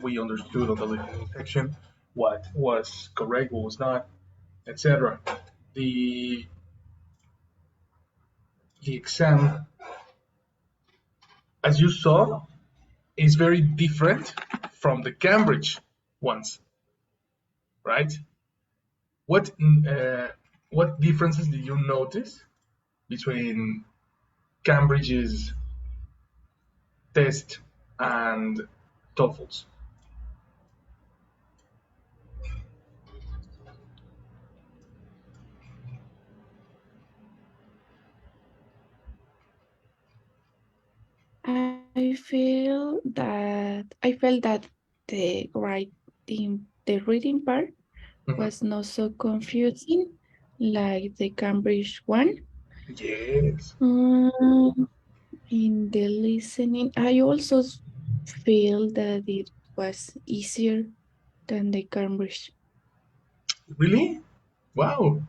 we understood on the listening section, what was correct, what was not, etc. The the exam, as you saw, is very different from the Cambridge ones, right? What uh, what differences did you notice between Cambridge's test and TOEFL's? I felt that the reading part Mhm. was not so confusing like the Cambridge one. Yes. Um, in the listening, I also feel that it was easier than the Cambridge. Really? Wow.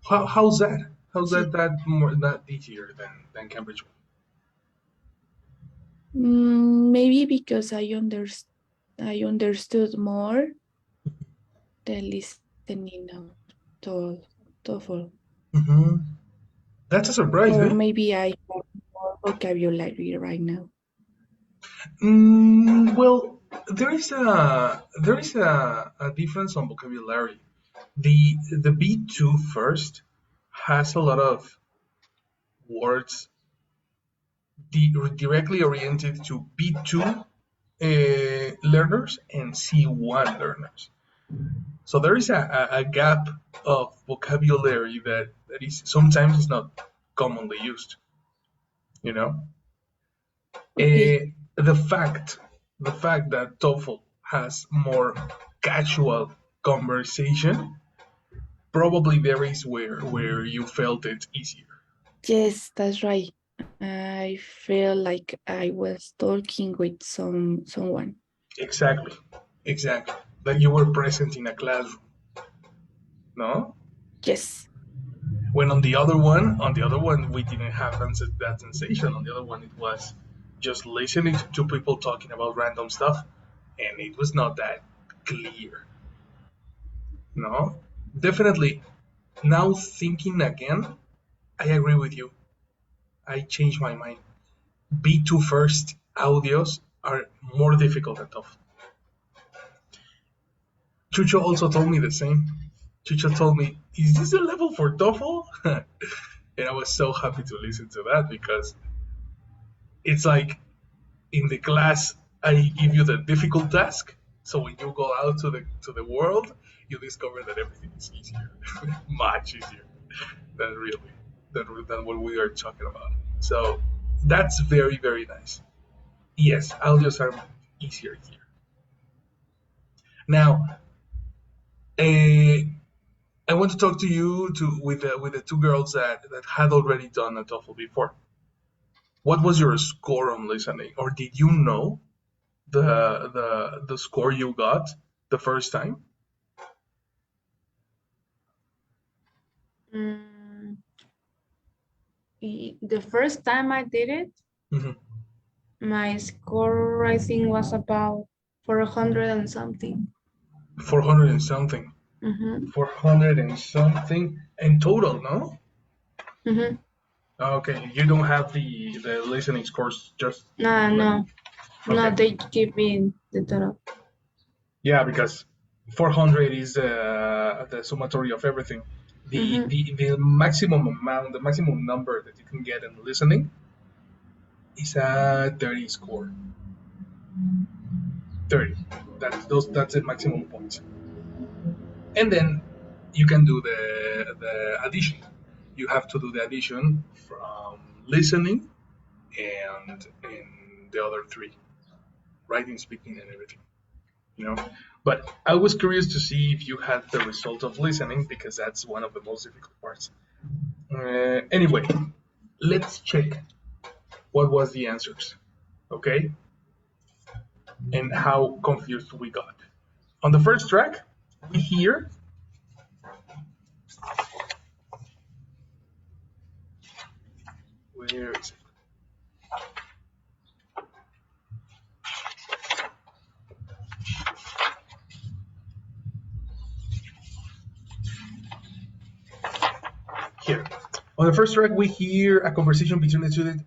How's that? How's Ye- that more that easier than Cambridge? Maybe because I understood more the listening of TOEFL, Hmm. That's a surprise, or eh? maybe I have more vocabulary right now. Well, there is a difference on vocabulary. The B2 first has a lot of words directly oriented to B2 learners and C1 learners. So there is a gap of vocabulary that is sometimes is not commonly used. You know, Okay. the fact that TOEFL has more casual conversation, probably there is where you felt it easier. Yes, that's right. I feel like I was talking with someone. Exactly, exactly. That you were present in a classroom, no? Yes. When on the other one, we didn't have that sensation. On the other one, it was just listening to two people talking about random stuff, and it was not that clear. No, definitely. Now thinking again, I agree with you. I changed my mind. B2 first audios are more difficult than TOEFL. Chucho also told me the same. Chucho told me, "Is this a level for TOEFL?" And I was so happy to listen to that because it's like in the class I give you the difficult task, so when you go out to the world, you discover that everything is easier, much easier than really than what we are talking about. So that's very very nice. Yes, audios are easier here. Now, I want to talk to you with the two girls that had already done a TOEFL before. What was your score on listening, or did you know the score you got the first time? Mm, the first time I did it, Mm-hmm. my score I think was about 400 and something. 400 and something. Mm-hmm. 400 and something in total, no? Mm-hmm. Okay, you don't have the listening scores just No, like no, no. okay. They give me the total. Yeah, because 400 is the summatory of everything. The, Mm-hmm. the the maximum amount, the maximum number that you can get in listening is a 30 score. 30. That's the maximum points. And then you can do the addition. You have to do the addition from listening and the other three, writing, speaking, and everything. You know. But I was curious to see if you had the result of listening because that's one of the most difficult parts. Anyway, let's check what was the answers, okay, and how confused we got. On the first track, we hear where is it? On the first track, we hear a conversation between a student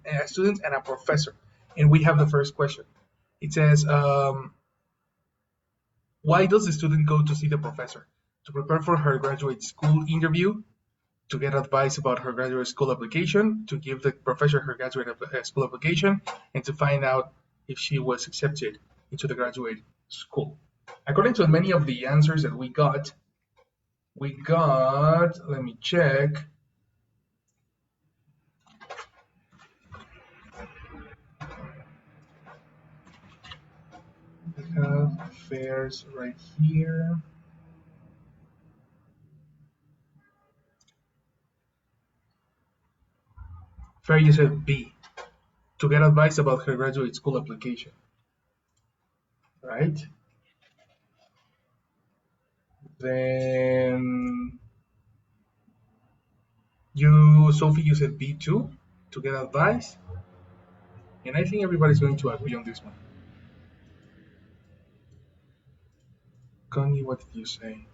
and a professor, and we have the first question. It says, "Why does the student go to see the professor? To prepare for her graduate school interview, to get advice about her graduate school application, to give the professor her graduate school application, and to find out if she was accepted into the graduate school." According to many of the answers that we got, let me check. We have affairs right here. Fair, you said B, to get advice about her graduate school application, right? Then Sophie, you said B too, to get advice. And I think everybody's going to agree on this one. Connie, what did you say?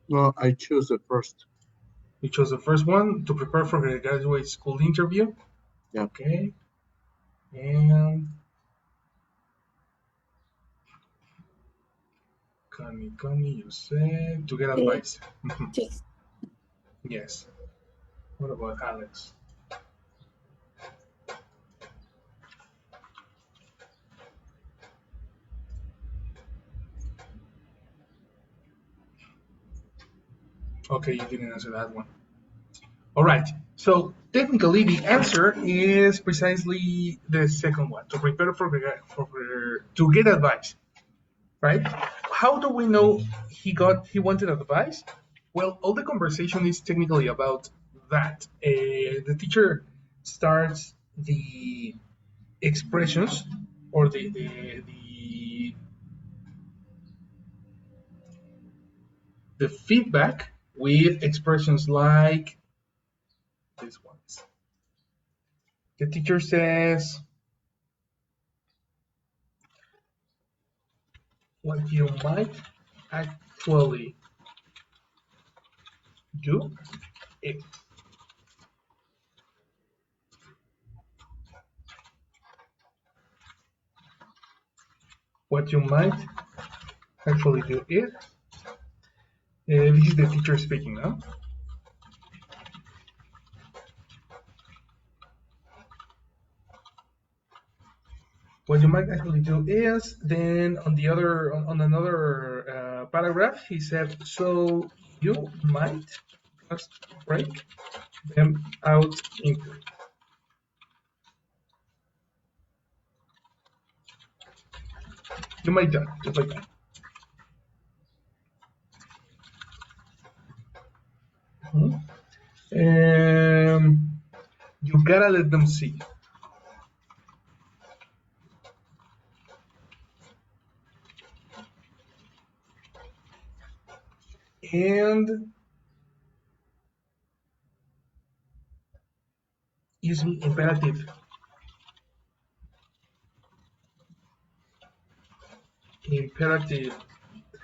No, I choose the first. You chose the first one, to prepare for her graduate school interview. Yeah. Okay. And Connie, you said to get advice. Yes. Yes. What about Alex? Okay, you didn't answer that one. All right. So technically, the answer is precisely the second one: to prepare to get advice. Right? How do we know he wanted advice? Well, all the conversation is technically about that. The teacher starts the expressions or the feedback with expressions like these ones. The teacher says, what you might actually do if. What you might actually do if. This is the teacher speaking now. What you might actually do is, then on another paragraph, he said, so you might just break them out into. You might do just like that. You gotta let them see. And using imperative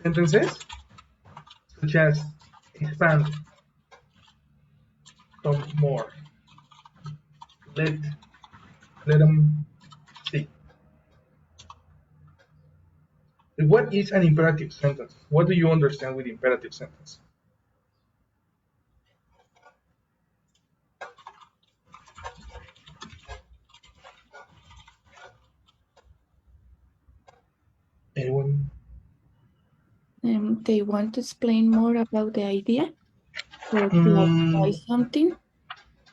sentences such as expand, some more, let them see. What is an imperative sentence? What do you understand with imperative sentence? Anyone? They want to explain more about the idea or clarify something.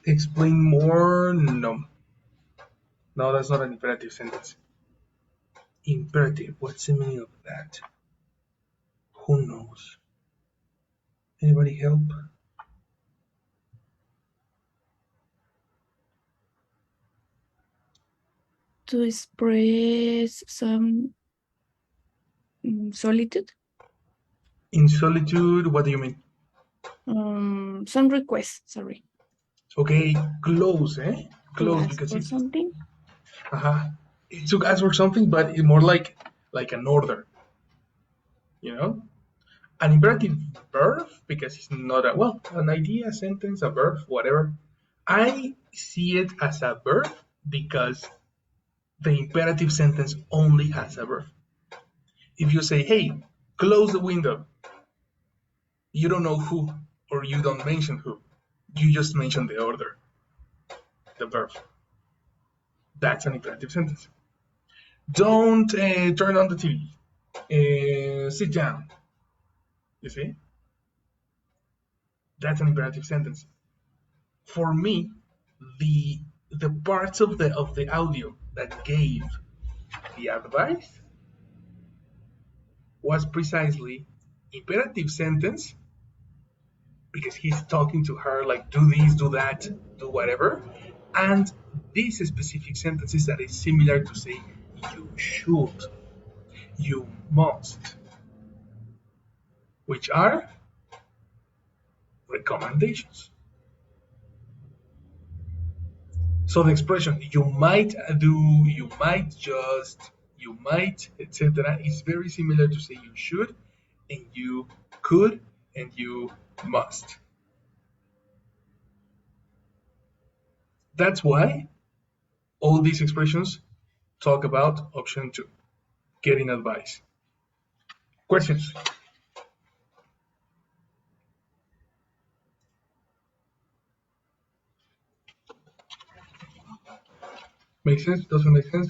Explain more? No. No, that's not an imperative sentence. Imperative, what's the meaning of that? Who knows? Anybody help? To express some solitude. In solitude, what do you mean? Some requests, sorry. Okay, close, eh? Close, To ask because for it's something. It's to ask for something, but it's more like an order. You know? An imperative verb, because it's not an idea, a sentence, a verb, whatever. I see it as a verb because the imperative sentence only has a verb. If you say, hey, close the window, you don't know who, or you don't mention who. You just mention the order, the verb. That's an imperative sentence. Don't turn on the TV. Sit down. You see? That's an imperative sentence. For me, the parts of the audio that gave the advice was precisely imperative sentence because he's talking to her like do this, do that, do whatever, and this specific sentences that is similar to say you should, you must, which are recommendations. So the expression you might do, you might just, you might, etc., is very similar to say you should, and you could, and you must. That's why all these expressions talk about option 2, getting advice. Questions? Make sense? Doesn't make sense?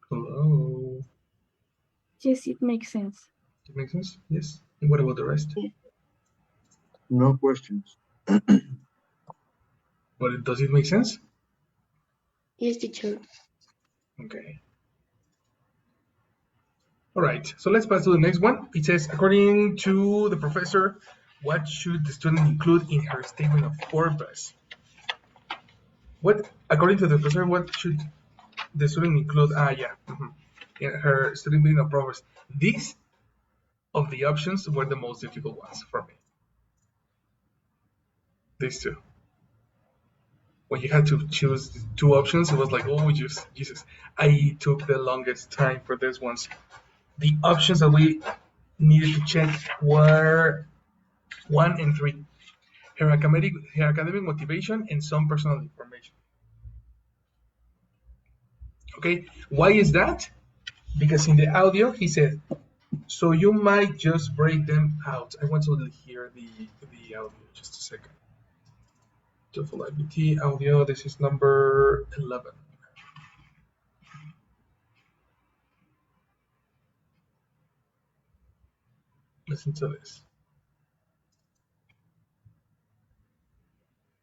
Hello? Yes, it makes sense. It makes sense? Yes. And what about the rest? No questions. But does it make sense? Yes, teacher. Okay. All right, so let's pass to the next one. It says, according to the professor, what should the student include in her statement of purpose? What, according to the professor, what should the student include? In her statement of purpose. These of the options were the most difficult ones for me. These two. When you had to choose two options, it was like, oh, Jesus. I took the longest time for these ones. The options that we needed to check were 1 and 3. Her academic motivation and some personal information. Okay, why is that? Because in the audio he said, so you might just break them out. I want to hear the audio, just a second. TOEFL IBT audio, this is number 11. Listen to this.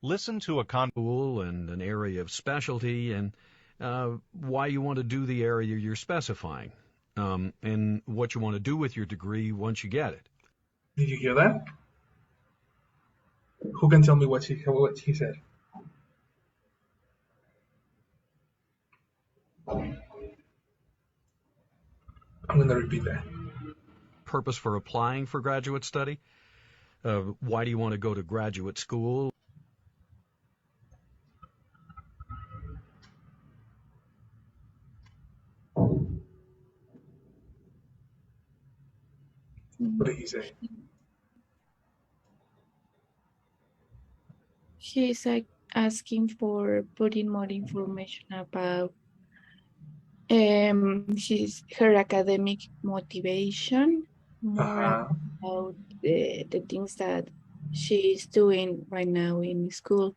Listen to a school and an area of specialty and why you want to do the area you're specifying and what you want to do with your degree once you get it. Did you hear that? Who can tell me what he said? I'm going to repeat that. Purpose for applying for graduate study. Why do you want to go to graduate school? What did he say? He's asking for putting more information about her academic motivation, more about the things that she's doing right now in school.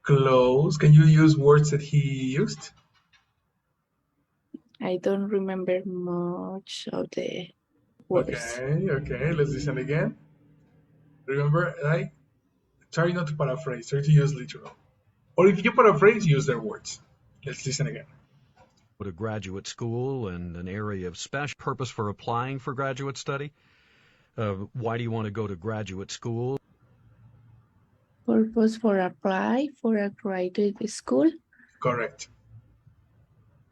Close. Can you use words that he used? I don't remember much of the words. Okay, let's listen again. Remember, try not to paraphrase, try to use literal. Or if you paraphrase, use their words. Let's listen again. Go to graduate school and an area of special purpose for applying for graduate study. Why do you want to go to graduate school? Purpose for apply for a graduate school. Correct.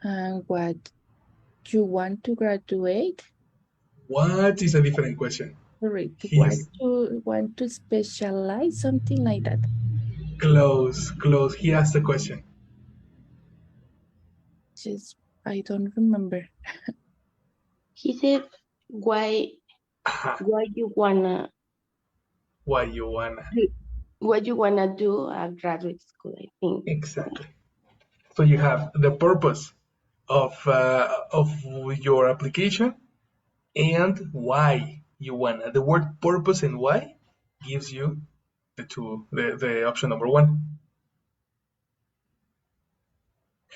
And what you want to graduate? What is a different question? What you want to specialize, something like that. Close, close. He asked the question. Just I don't remember. He said, why you wanna Why you wanna? what you wanna do at graduate school, I think. Exactly. So you have the purpose of your application and why you wanna. The word purpose and why gives you the option number one.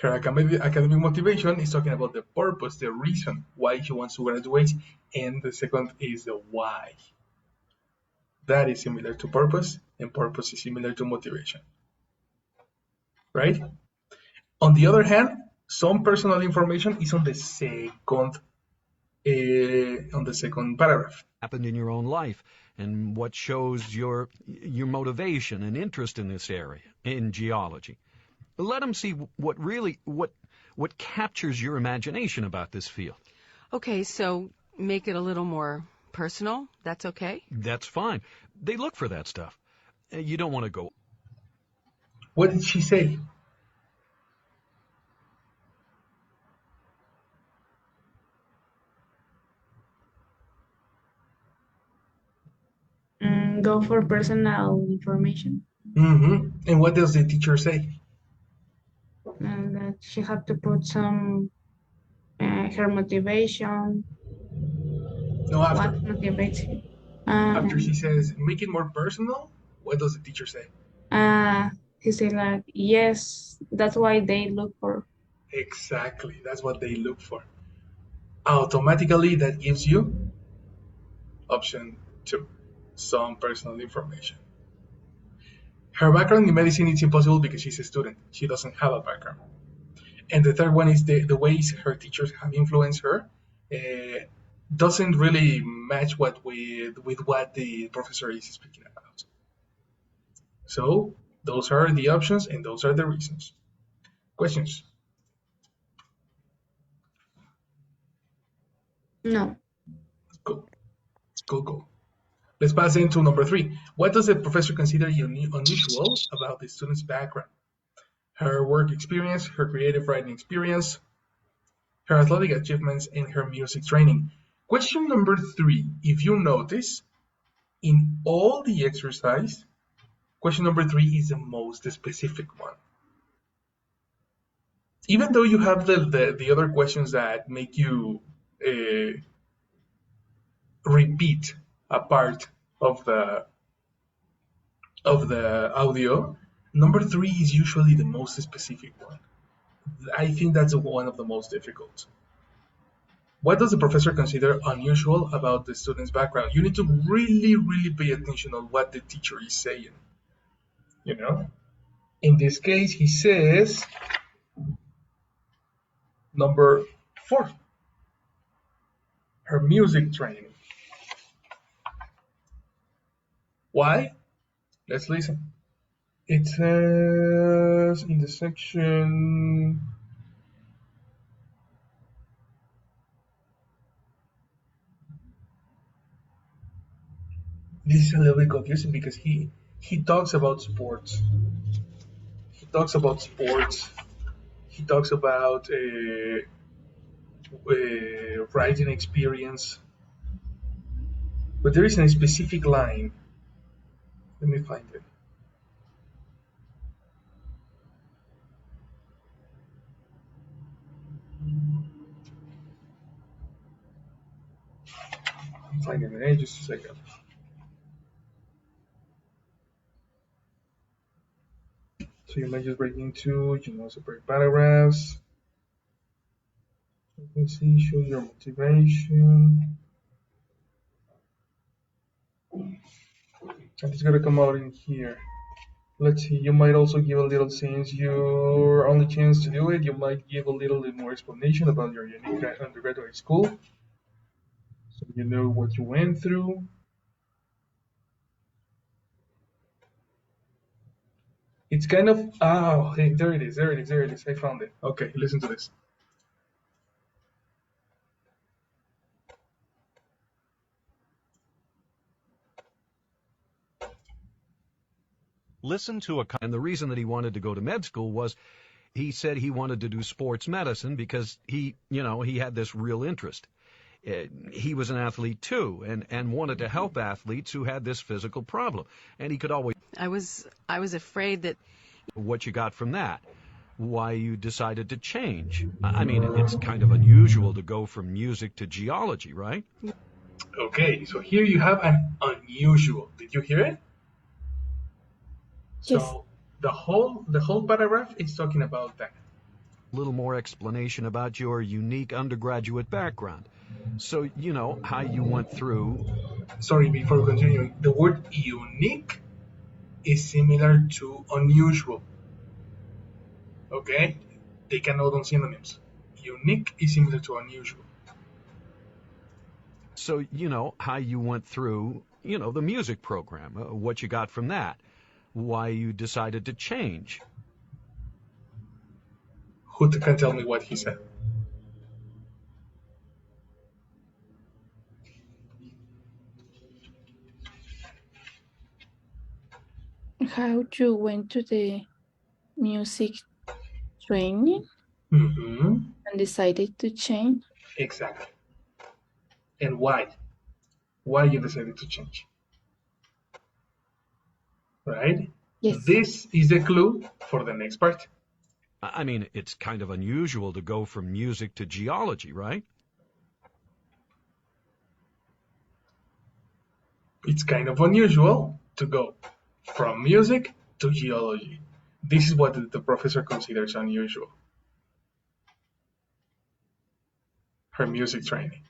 Her academic motivation is talking about the purpose, the reason why she wants to graduate, and the second is the why. That is similar to purpose, and purpose is similar to motivation. Right? On the other hand, some personal information is on the second paragraph. Happened in your own life and what shows your motivation and interest in this area, in geology. Let them see what captures your imagination about this field. Okay, so make it a little more personal. That's okay? That's fine. They look for that stuff. You don't want to go. What did she say? Go for personal information. And what does the teacher say? And that she had to put some her motivation. No, after. What motivates her? After she says, make it more personal, what does the teacher say? He said like, yes, that's why they look for. Exactly, that's what they look for. Automatically, that gives you option 2, some personal information. Her background in medicine is impossible because she's a student. She doesn't have a background. And the third one is the ways her teachers have influenced her doesn't really match with what the professor is speaking about. So those are the options and those are the reasons. Questions? No. Go. Let's pass into number 3. What does the professor consider unusual about the student's background? Her work experience, her creative writing experience, her athletic achievements, and her music training. Question number 3, if you notice, in all the exercise, question number 3 is the most specific one. Even though you have the other questions that make you repeat a part of the audio, number 3 is usually the most specific one. I think that's one of the most difficult. What does the professor consider unusual about the student's background? You need to really, really pay attention on what the teacher is saying. You know? In this case, he says number 4, her music training. Why? Let's listen. It says in the section, this is a little bit confusing because he talks about sports. He talks about writing experience, but there is a specific line. Let me find it. I'm finding it. Just a second. So you might just break into, separate paragraphs. You can see, show your motivation. And it's gonna come out in here. Let's see, you might also give a little, since your only chance to do it, you might give a little bit more explanation about your unique undergraduate school. So you know what you went through. It's kind of, hey, there it is. I found it. Okay, listen to this. Listen to a... And the reason that he wanted to go to med school was he said he wanted to do sports medicine because he had this real interest. He was an athlete too, and wanted to help athletes who had this physical problem. And he could always... I was afraid that... What you got from that? Why you decided to change? I mean, it's kind of unusual to go from music to geology, right? Okay, so here you have an unusual. Did you hear it? Yes. So the whole paragraph is talking about that. A little more explanation about your unique undergraduate background. So, how you went through... Sorry, before continuing, the word unique is similar to unusual. Okay? They can note on synonyms. Unique is similar to unusual. So, how you went through, the music program, what you got from that, why you decided to change. Who can tell me what he said? How you went to the music training Mm-hmm. and decided to change? Exactly. And why? Why you decided to change? Right? Yes. This is the clue for the next part. I mean, it's kind of unusual to go from music to geology, right? It's kind of unusual to go from music to geology. This is what the professor considers unusual. Her music training.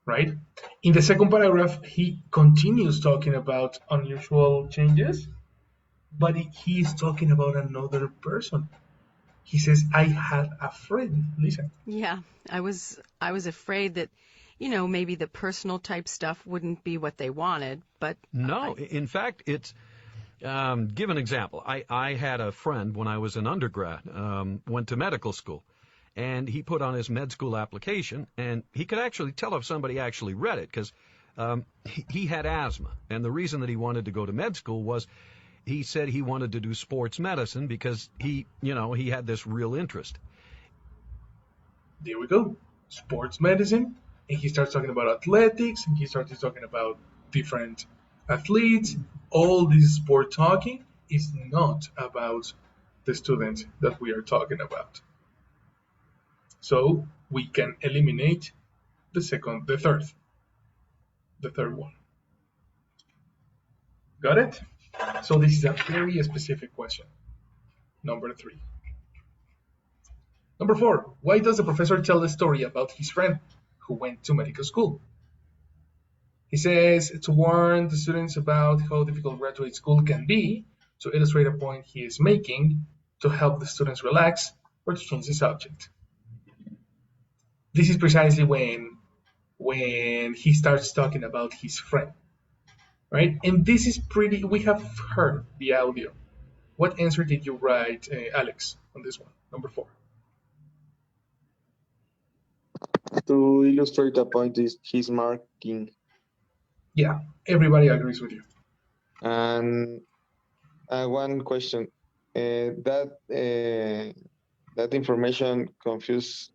Right? In the second paragraph, he continues talking about unusual changes, but he is talking about another person. He says, I had a friend. Listen. Yeah, I was afraid that, maybe the personal type stuff wouldn't be what they wanted, but... No, in fact, it's... give an example. I had a friend when I was an undergrad, went to medical school, and he put on his med school application, and he could actually tell if somebody actually read it, because he had asthma. And the reason that he wanted to go to med school was he said he wanted to do sports medicine because he had this real interest. There we go. Sports medicine. And he starts talking about athletics, and he starts talking about different athletes. All this sport talking is not about the student that we are talking about. So we can eliminate the third one. Got it? So this is a very specific question. Number 3. Number 4, why does the professor tell the story about his friend who went to medical school? He says to warn the students about how difficult graduate school can be, to illustrate a point he is making, to help the students relax, or to change the subject. This is precisely when he starts talking about his friend, right? And this is we have heard the audio. What answer did you write, Alex, on this one, number 4? To illustrate the point is he's marking. Yeah, everybody agrees with you. And one question, that information confused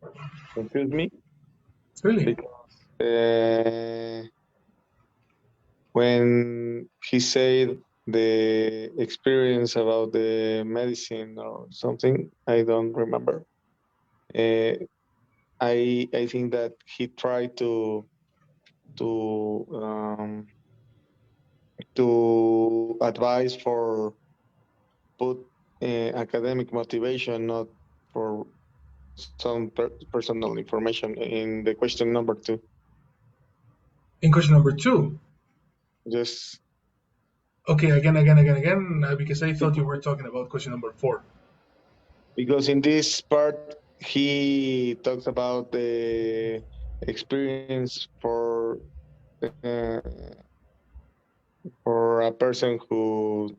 me. Really? Because when he said the experience about the medicine or something, I don't remember. I think that he tried to advise for put academic motivation, not for some personal information in the question number 2. In question number 2? Yes. Okay, again, because I thought you were talking about question number 4. Because in this part, he talks about the experience for a person who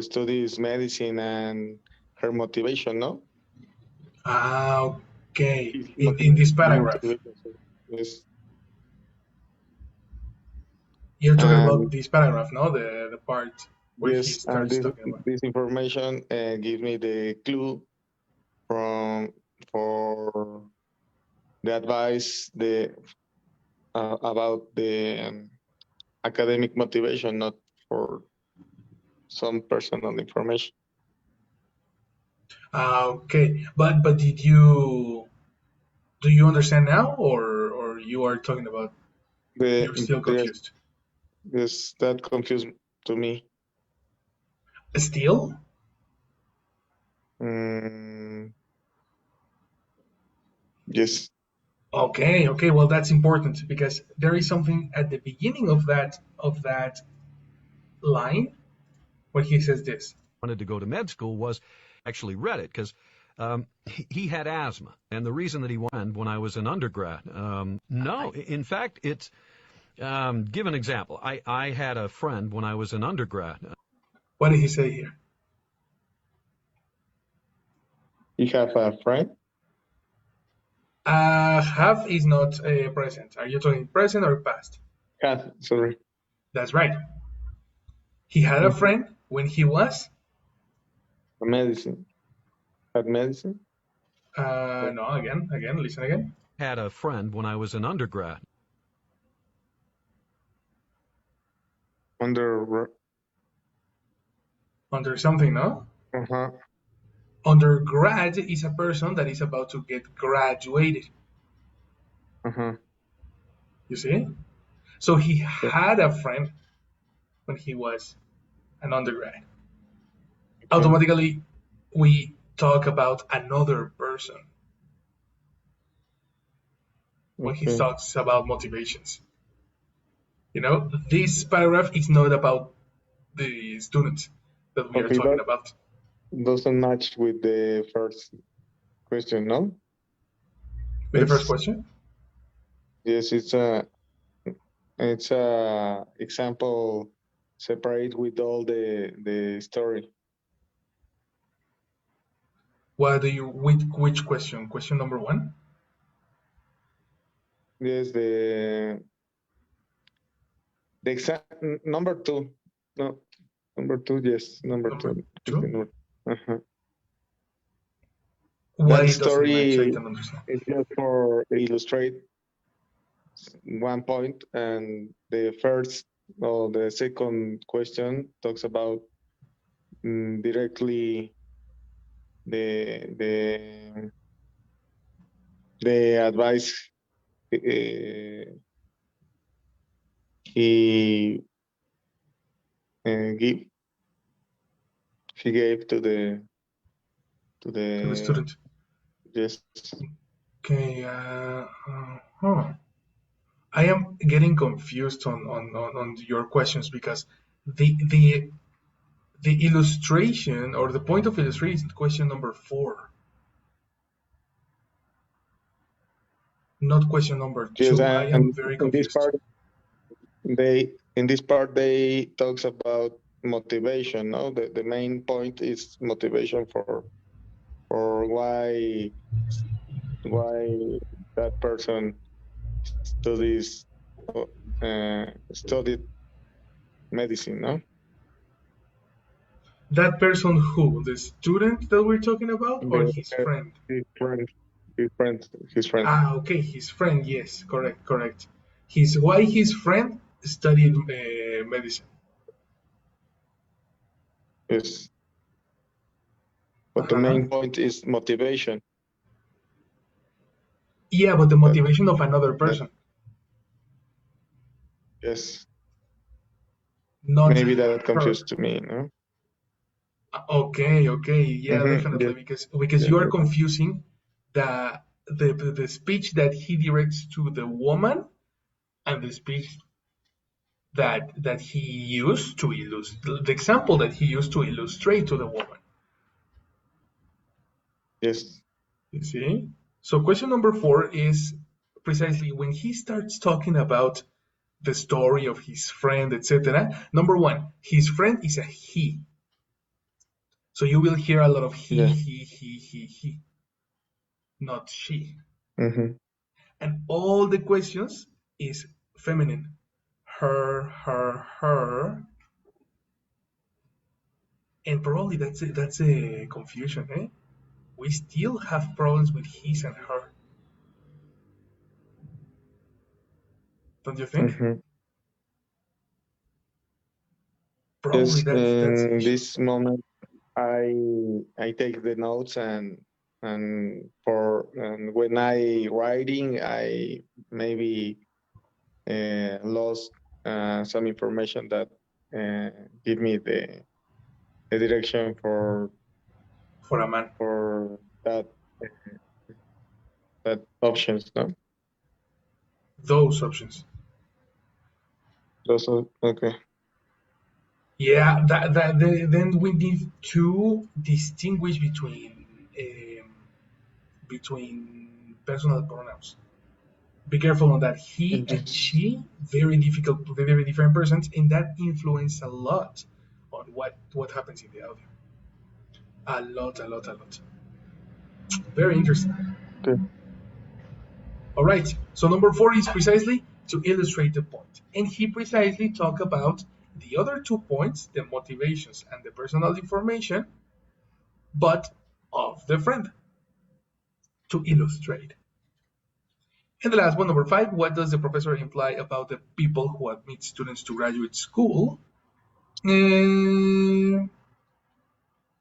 studies medicine and her motivation, no? Okay. In this paragraph. Yes. You're talking And about this paragraph, no? The part where he yes, and starts talking about. this information gives me the clue for the advice about the academic motivation, not for some personal information. Okay, but do you understand now, or you are talking about you're still confused? Yes, that confused to me. Still? Yes. Okay, well that's important because there is something at the beginning of that line where he says this. Wanted to go to med school was actually read it because he had asthma, and the reason that he wanted when I was an undergrad. No, in fact, it's give an example. I had a friend when I was an undergrad. What did he say here? You have a friend? Have is not present. Are you talking present or past? Have, sorry. That's right. He had a friend when he was? Medicine. Had medicine? No, again, listen again. Had a friend when I was an undergrad. Under something, no? Uh-huh. Undergrad is a person that is about to get graduated. Uh-huh. You see? So he had a friend when he was an undergrad. Okay. Automatically, we talk about another person when he talks about motivations. You know, this paragraph is not about the students that we are talking about. Doesn't match with the first question, no? With the first question? Yes, it's a example separate with all the story. What do you which question? Question number 1? Yes, the number 2. No, number 2. Yes, number 2. Uh-huh. Why that doesn't match? I story don't understand. is just for illustrate one point, and the first or the second question talks about directly the advice he give he gave to the student. Yes. Okay. I am getting confused on your questions because the illustration or the point of illustration is question number 4, not question number 2. Yes, I am very confused. In this part they talks about motivation. No, the main point is motivation for why that person studied medicine. No, that person who? The student that we're talking about, or his friend? His friend. Ah, okay, his friend. Yes, correct. Why his friend studied medicine? Yes. But the main point is motivation. Yeah, but the motivation of another person. Yes. Not maybe that confused to me, no? Okay, yeah, definitely, yes. because you are confusing the speech that he directs to the woman and the speech that he used to illustrate, the example that he used to illustrate to the woman. Yes. You see? So question number 4 is precisely when he starts talking about the story of his friend, etc. Number 1, his friend is a he. So you will hear a lot of he, not she. Mm-hmm. And all the questions is feminine. her. And probably that's a confusion, eh? We still have problems with his and her. Don't you think? Mm-hmm. Probably Yes, that's in the issue. this moment, I take the notes and when I writing, I maybe lost some information that give me the direction for For a man. that options. No, Those options. those okay. Yeah, then we need to distinguish between personal pronouns. Be careful on that. He and she, very different persons, and that influence a lot on what happens in the audio. A lot. Very interesting. Okay. All right. So number 4 is precisely to illustrate the point, and he precisely talk about the other 2 points, the motivations and the personal information, but of the friend to illustrate. And the last one, number 5, what does the professor imply about the people who admit students to graduate school?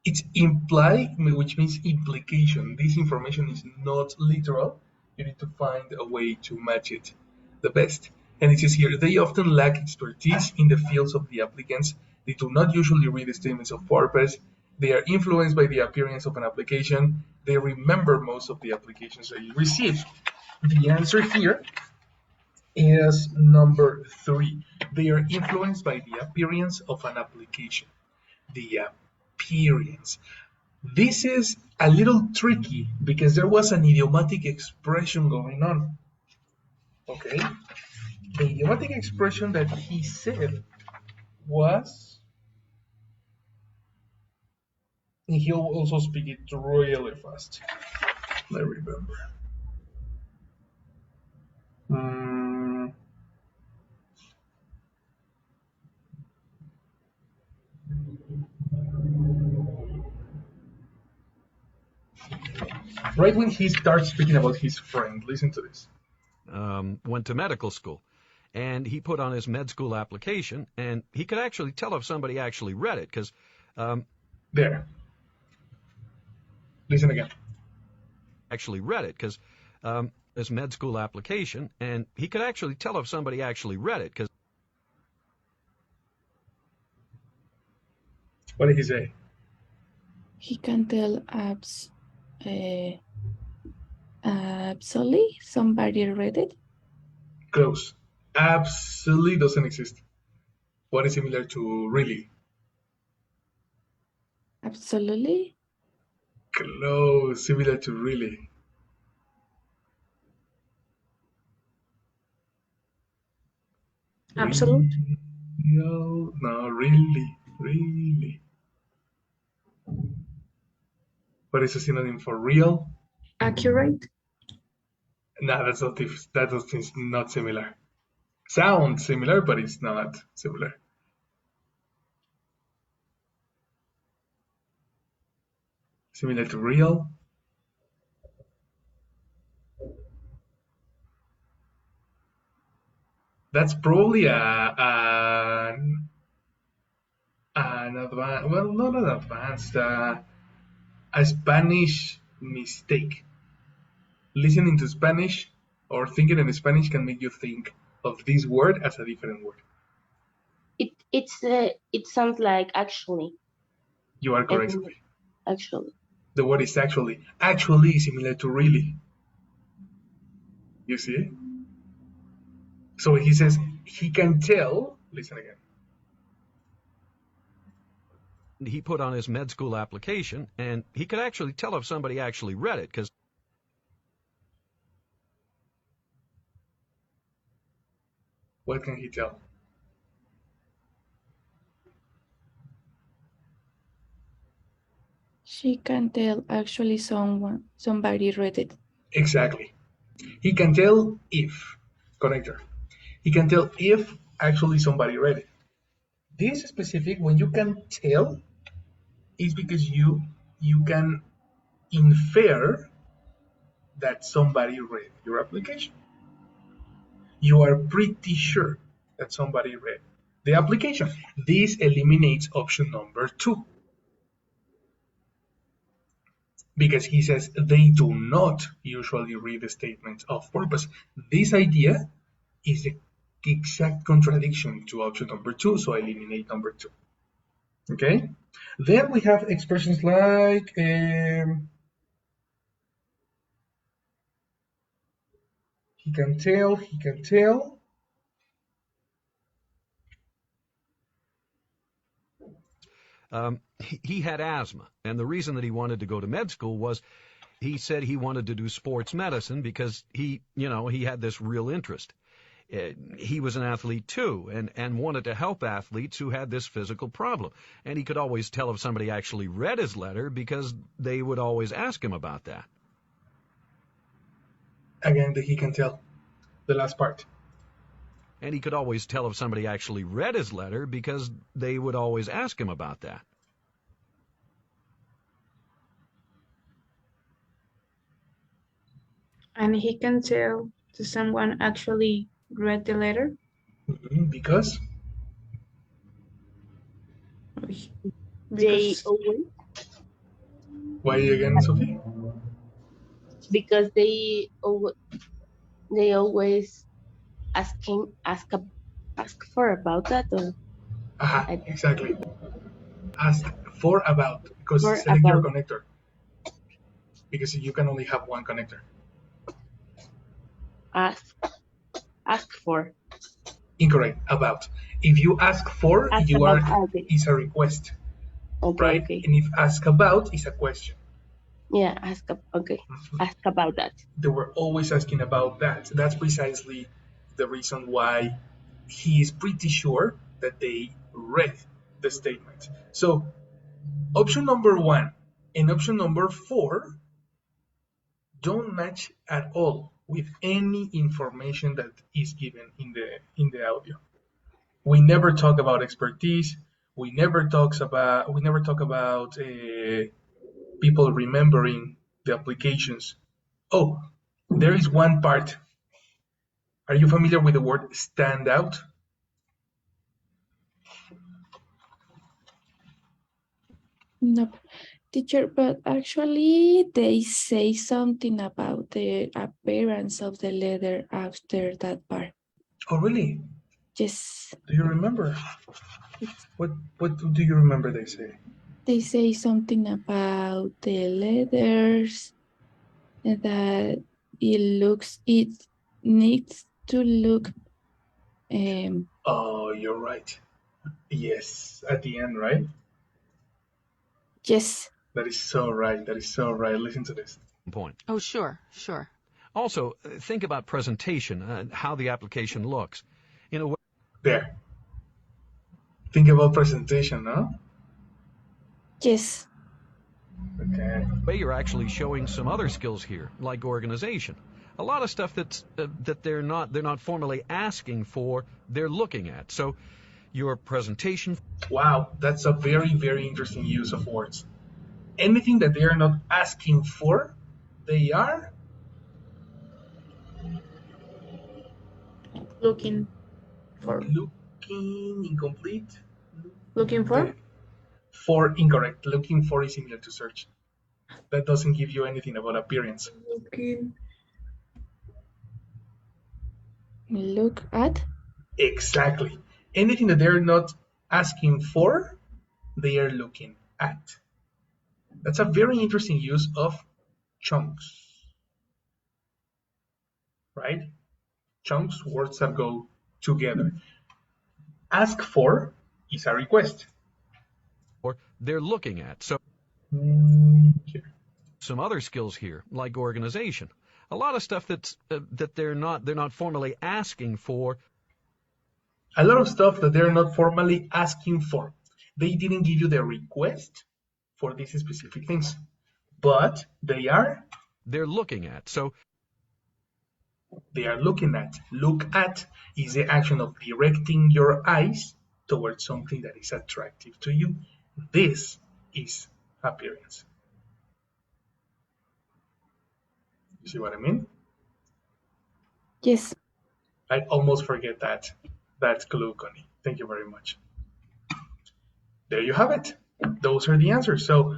It's imply, which means implication. This information is not literal. You need to find a way to match it the best. And it says here, they often lack expertise in the fields of the applicants. They do not usually read the statements of purpose. They are influenced by the appearance of an application. They remember most of the applications they receive. The answer here is number 3. They are influenced by the appearance of an application. The appearance. This is a little tricky because there was an idiomatic expression going on. Okay? The idiomatic expression that he said was, and he'll also speak it really fast. I remember. Right when he starts speaking about his friend, listen to this. Went to medical school, and he put on his med school application, and he could actually tell if somebody actually read it, because... There. Listen again. Actually read it, because his med school application, and he could actually tell if somebody actually read it, because... What did he say? He can tell absolutely somebody read it. Close. Absolutely doesn't exist. What is similar to really? Absolutely. Close. Similar to really. Absolute. Real? No, really. What is a synonym for real? Accurate. No, that's not similar. Sounds similar, but it's not similar. Similar to real? That's probably an advanced, well, not an advanced, a Spanish mistake. Listening to Spanish or thinking in Spanish can make you think of this word as a different word. It sounds like actually. You are correct, Sophie. Actually. The word is actually. Actually is similar to really. You see? So he says he can tell. Listen again. He put on his med school application, and he could actually tell if somebody actually read it, because... What can he tell? She can tell actually somebody read it. Exactly. He can tell if, connector. He can tell if actually somebody read it. This specific, when you can tell, is because you can infer that somebody read your application. You are pretty sure that somebody read the application. This eliminates option number 2, because he says they do not usually read the statements of purpose. This idea is the exact contradiction to option number 2, so I eliminate number 2. Okay? Then we have expressions like he can tell, he can tell. He had asthma, and the reason that he wanted to go to med school was he said he wanted to do sports medicine because he had this real interest. He was an athlete too, and wanted to help athletes who had this physical problem. And he could always tell if somebody actually read his letter because they would always ask him about that. Again, he can tell. The last part. And he could always tell if somebody actually read his letter because they would always ask him about that. And he can tell to someone actually read the letter? Because? They always, Why again, Sophie? because they always ask for about that, or Exactly. Ask for about, because For select your about. connector. Because you can only have one connector. ask for. Incorrect. About. If you ask for, Ask you about, are okay. is a request, Okay, right? okay. And if ask about is a question. Yeah, okay. Ask about that. They were always asking about that. That's precisely the reason why he is pretty sure that they read the statement. So option number 1 and option number 4 don't match at all with any information that is given in the audio. We never talk about expertise. We never talk about people remembering the applications. Oh, there is one part. Are you familiar with the word stand out? No, teacher, but actually they say something about the appearance of the letter after that part. Oh, really? Yes. Do you remember? What do you remember they say? They say something about the letters that it needs to look Oh, you're right. Yes, at the end, right? yes. That is so right. That is so right. Listen to this. Point. Oh, sure. Also, think about presentation, how the application looks. In a way, There. Think about presentation, no? Yes. Okay. you're actually showing some other skills here, like organization. A lot of stuff that they're not formally asking for, they're looking at. So your presentation. Wow, that's a very, very interesting use of words. Anything that they are not asking for, they are Looking for. looking incomplete. Looking for? For incorrect. Looking for is similar to search. That doesn't give you anything about appearance. Look at? Exactly. Anything that they're not asking for, they are looking at. That's a very interesting use of chunks. Right? Chunks, words that go together. Ask for is a request. Or they're looking at. So Here. some other skills here, like organization. A lot of stuff that they're not formally asking for. A lot of stuff that they're not formally asking for. They didn't give you the request for these specific things, but they're looking at. So They are looking at. Look at is the action of directing your eyes towards something that is attractive to you. This is appearance. You see what I mean? Yes. I almost forget that clue, Connie. Thank you very much. There you have it. Those are the answers. So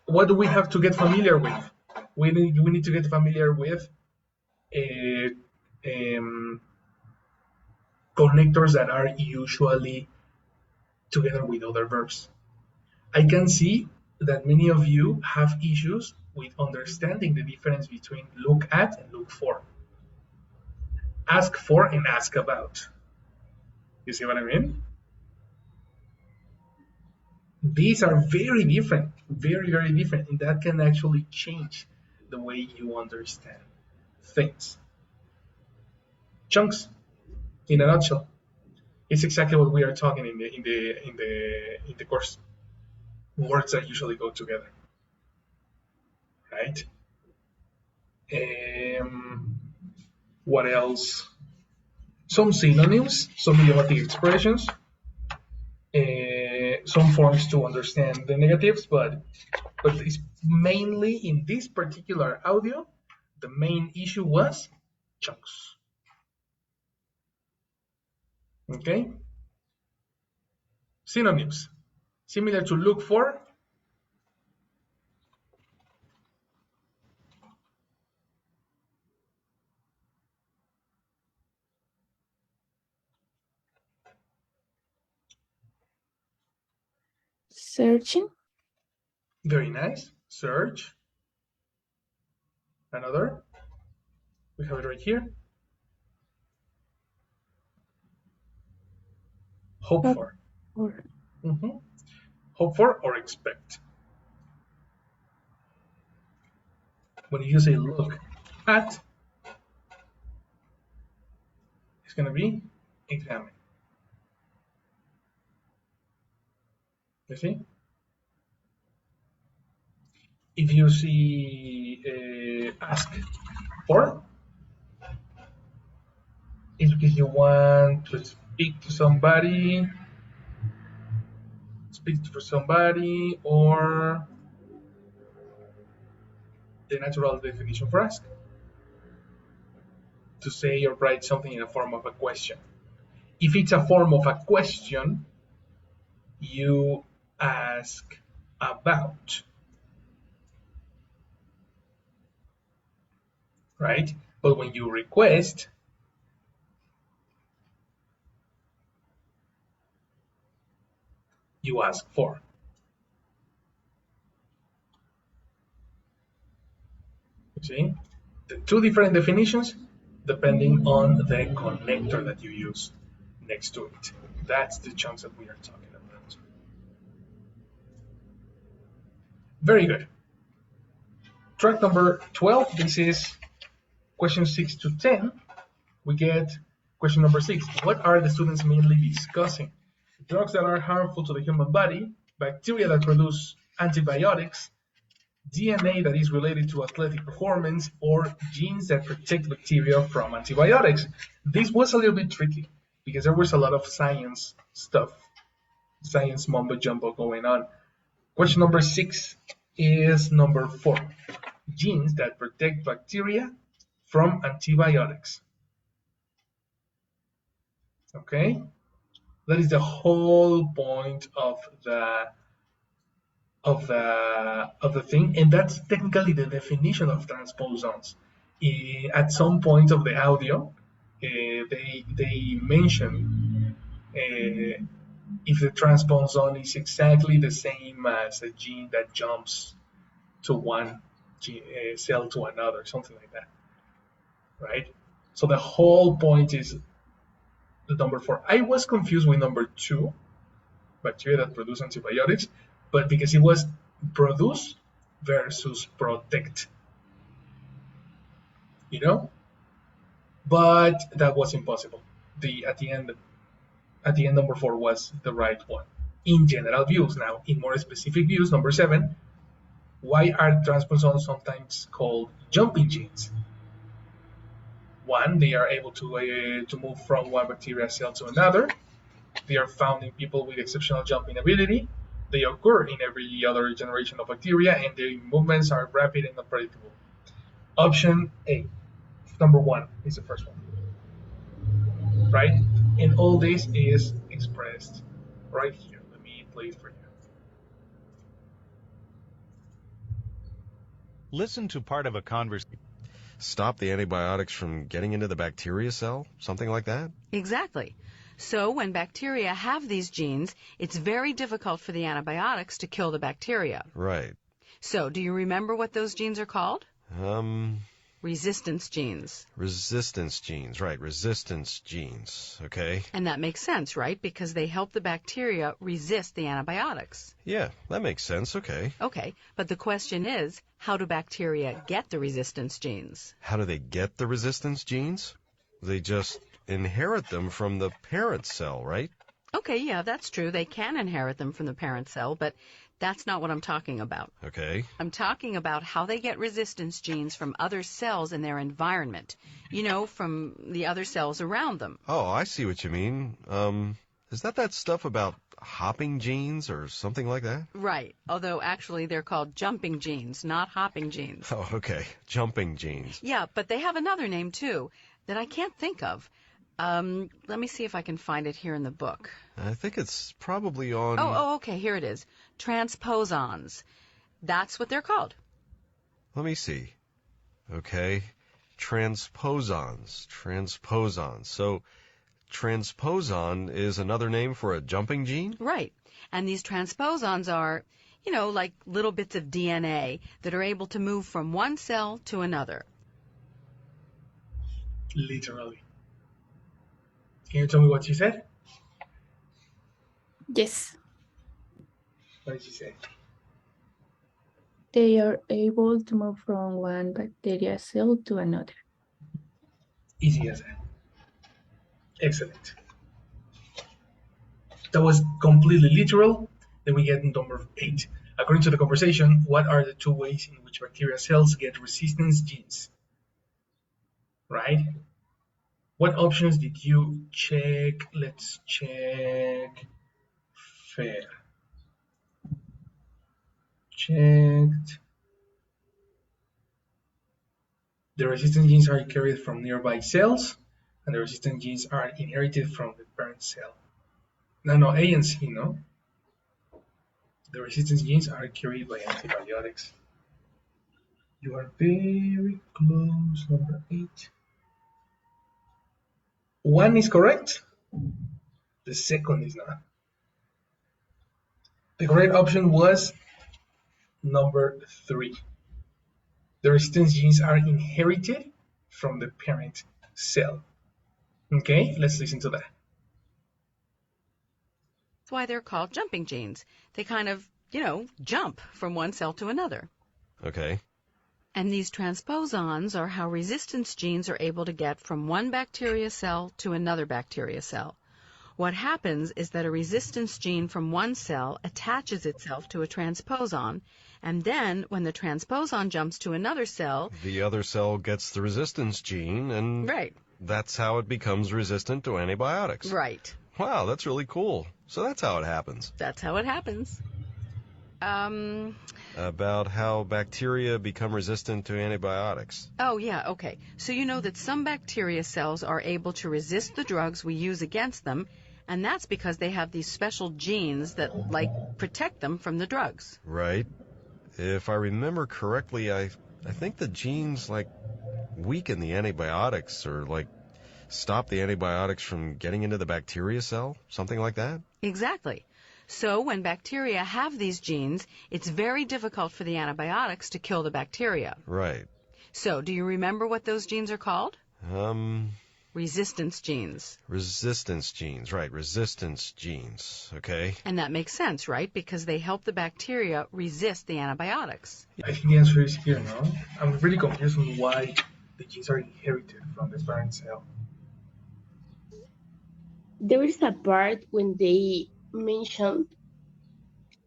what do we have to get familiar with? We need to get familiar with connectors that are usually together with other verbs. I can see that many of you have issues with understanding the difference between look at and look for. Ask for and ask about. You see what I mean? These are very different, very, very different, and that can actually change the way you understand things. Chunks, in a nutshell, it's exactly what we are talking in the course. Words that usually go together, right? What else? Some synonyms, some idiomatic expressions, some forms to understand the negatives, but it's mainly in this particular audio, the main issue was chunks. Okay? Synonyms. Similar to look for. Searching. Very nice. Search. Another. We have it right here. Hope for. Hope for or expect. When you say look at, it's going to be examine. You see? If you see ask for, it's because you want to speak to somebody, or the natural definition for ask, to say or write something in a form of a question. If it's a form of a question, you ask about, right? But when you request, you ask for. You see? The two different definitions depending on the connector that you use next to it. That's the chunks that we are talking about. Very good. Track number 12, this is question 6 to 10. We get question number 6. What are the students mainly discussing? Drugs that are harmful to the human body, bacteria that produce antibiotics, DNA that is related to athletic performance, or genes that protect bacteria from antibiotics. This was a little bit tricky because there was a lot of science stuff, science mumbo jumbo going on. Question number 6 is number 4. Genes that protect bacteria from antibiotics. Okay? That is the whole point of the thing, and that's technically the definition of transposons. At some point of the audio, they mention if the transposon is exactly the same as a gene that jumps to one cell to another, something like that, right? So the whole point is the number 4. I was confused with number 2, bacteria that produce antibiotics, but because it was produce versus protect, you know, but that was impossible. At the end number 4 was the right one in general views. Now in more specific views, number 7, why are transposons sometimes called jumping genes? One, they are able to move from one bacteria cell to another. They are found in people with exceptional jumping ability. They occur in every other generation of bacteria, and their movements are rapid and unpredictable. Option A, number one, is the first one, right? And all this is expressed right here. Let me play it for you. Listen to part of a conversation. Stop the antibiotics from getting into the bacteria cell? Something like that? Exactly. So when bacteria have these genes, it's very difficult for the antibiotics to kill the bacteria. Right. So do you remember what those genes are called? Resistance genes. Resistance genes, right, resistance genes, okay. And that makes sense, right? Because they help the bacteria resist the antibiotics. Yeah, that makes sense, okay. Okay, but the question is, how do bacteria get the resistance genes? How do they get the resistance genes? They just inherit them from the parent cell, right? Okay, yeah, that's true. They can inherit them from the parent cell, but that's not what I'm talking about. Okay. I'm talking about how they get resistance genes from other cells in their environment. You know, from the other cells around them. Oh, I see what you mean. Is that stuff about hopping genes or something like that? Right, although actually they're called jumping genes, not hopping genes. Oh, okay. Jumping genes. Yeah, but they have another name too that I can't think of. Let me see if I can find it here in the book. I think it's probably on... Oh, okay, here it is. Transposons. That's what they're called. Let me see. Okay. Transposons. So, transposon is another name for a jumping gene? Right. And these transposons are, you know, like little bits of DNA that are able to move from one cell to another. Literally. Can you tell me what she said? Yes. What did she say? They are able to move from one bacteria cell to another. Easy as that. Excellent. That was completely literal. Then we get number 8. According to the conversation, what are the two ways in which bacteria cells get resistance genes? Right? What options did you check? Let's check. Fair. Checked. The resistance genes are carried from nearby cells, and the resistant genes are inherited from the parent cell. No, A and C, no? The resistance genes are carried by antibiotics. You are very close, number 8. One is correct. The second is not. The correct option was number 3. The resistance genes are inherited from the parent cell. Okay, let's listen to that. That's why they're called jumping genes. They kind of, you know, jump from one cell to another. Okay. And these transposons are how resistance genes are able to get from one bacteria cell to another bacteria cell. What happens is that a resistance gene from one cell attaches itself to a transposon, and then when the transposon jumps to another cell, the other cell gets the resistance gene, and right. That's how it becomes resistant to antibiotics. Right. Wow, that's really cool. So that's how it happens. That's how it happens. About how bacteria become resistant to antibiotics. Oh, yeah, okay. So you know that some bacteria cells are able to resist the drugs we use against them, and that's because they have these special genes that, like, protect them from the drugs. Right. If I remember correctly, I think the genes, like, weaken the antibiotics or, like, stop the antibiotics from getting into the bacteria cell, something like that? Exactly. So when bacteria have these genes, it's very difficult for the antibiotics to kill the bacteria. Right. So do you remember what those genes are called? Resistance genes. Resistance genes, right, resistance genes, okay. And that makes sense, right? Because they help the bacteria resist the antibiotics. I think the answer is here, no? I'm really confused on why the genes are inherited from the parent cell. There is a part when they mentioned